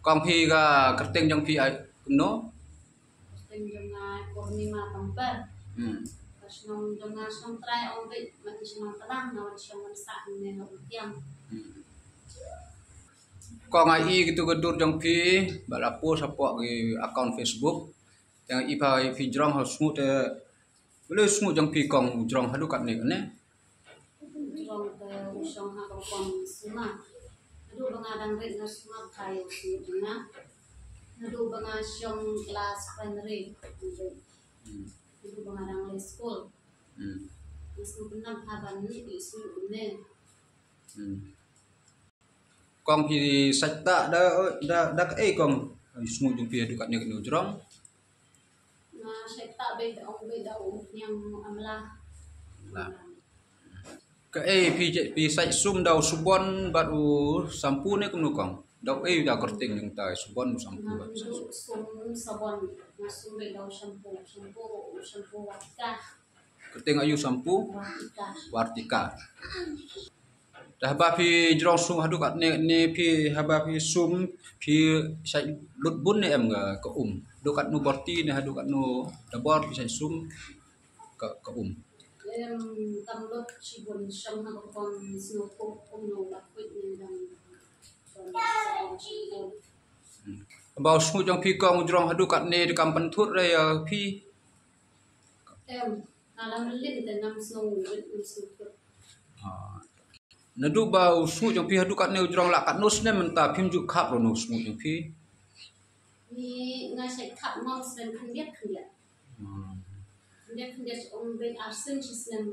Kong phi ga kerting jong phi ai no. Kerting jong Purnima Tamper. Nong jong song trai ong bit man song terang na song sak ne no tiang. Kong ai gitu gedur jong phi balapo sapok gi account Facebook yang ipai phi jrong ho smut boleh smut jong phi kong jrong hadu kat ne ne. Jrong ke usong ha kong suma. Adu bangadang rit na suma kai na. Adu banga song kelas primary. Adu bangadang le school. Isu benam haban ni isu ne. Kong phi sạch ta da cái kong smut jong phi hadu kat ne no jrong. Na sạch ta be ong yang amla. Cái phi sạch sum dau subon baru sampu ne kum no kong. Dau da kerting jong tai subon sampu. Sum sabon masuk be dau shampoo watika. Kerting ayu sampu wartika. Dah haba phi jrong sum hadu kat ne phi haba phi sum phi sai lut bun ne em ga ka do kat nu borti ne hadu kat nu dabor phi sai sum ka Em tam lut chibun sham ha kon sno ko no la kwit ne dang. Bao smu jong phi kong jrong hadu kat ne de kam pan thut re phi Em alam lin de nam sno wit sno. Nadu bau smu jong phi hadu kat ne jrong la kat nus ne menta phim ju khap ro no smu jong phi. Ni ngai sai khap mon sen khan biet. Dia om ben arsen chisnem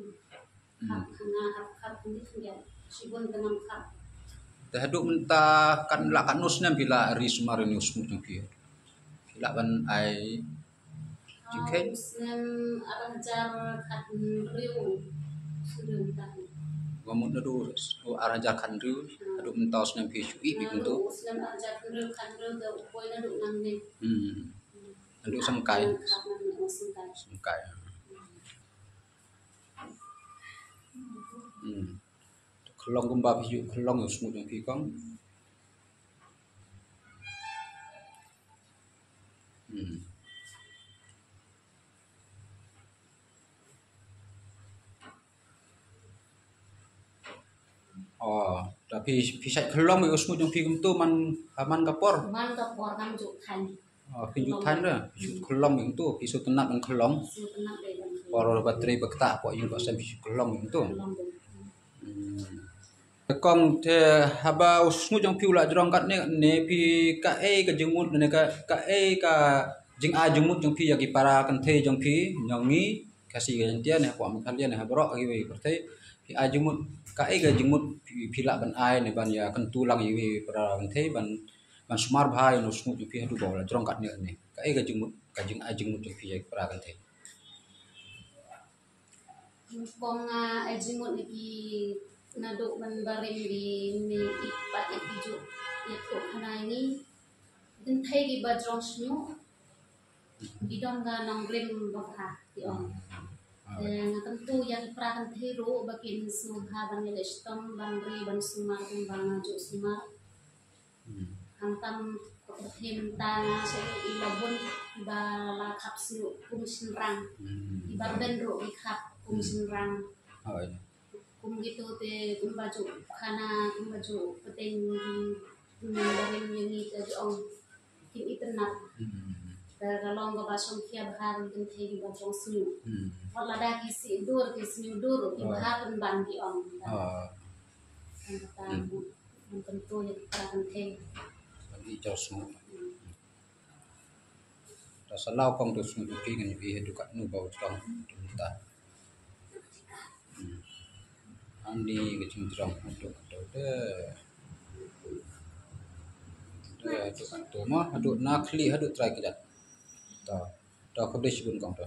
khap khana khap khap chibun dengan khap. Dah hadu menta kan la kat nus ne bila ri sumar ni smu jong phi. Bila ban ai jike Snem arajar khat riu sudah tahu. Wamun nadu araja kan ru hadu menta sne phi chu i bi tu. Snem arajar khat riu da upoi nadu nang ne. Nadu sangkai. Sangkai. Kelong kumba phi kelong yo smut jong phi kong. Oh, tapi phi sai kelong yo smut jong phi kum tu man kapor. Man kapor kan juk than. Oh, phi juk than dah. Phi kelong yo tu phi su tenat man kelong. Su tenat de dan. Por bateri bekta po yo ba sam phi kelong yo tu. Kong the haba usmu jong phi ula jrong kat ne phi ka ka jengmut ne ka jing a jengmut jong phi ya ki para kan the jong phi nyongi kasi ga tia ne po am kalian ne habro gi we per the phi a jengmut ka jengmut phi la ban ai ne ban ya kan tulang yi we para kan the ban smar bhai no usmu jong phi hadu ba jrong kat ne ka jengmut ka jing a jengmut jong phi ya ki para kan the Kong ejimut lagi naduk baring di ni ipat itu itu kana ini dan thai di bajrong snu bidong ga nong rim bakha ti on tentu yang prakan thero bakin sumha ban lestom ban ri ban sumar ban ju sumar hantam him ta se ilabun ba la khap su kum sinrang ibar ben ro i khap kum sinrang gitu te baju kana baju penting dari ini ke ong kim internet kalau nggak basong kia bahar mungkin di bajong sinu kalau ada kisi dur di bahar ban di ong kata tentu yang penting bagi jauh rasa lau kong tu semua tu kini bi edukat nu bau tong ta andi kecing terang untuk aduk mah aduk nakli aduk try kejat ta kau deh sebut kong tu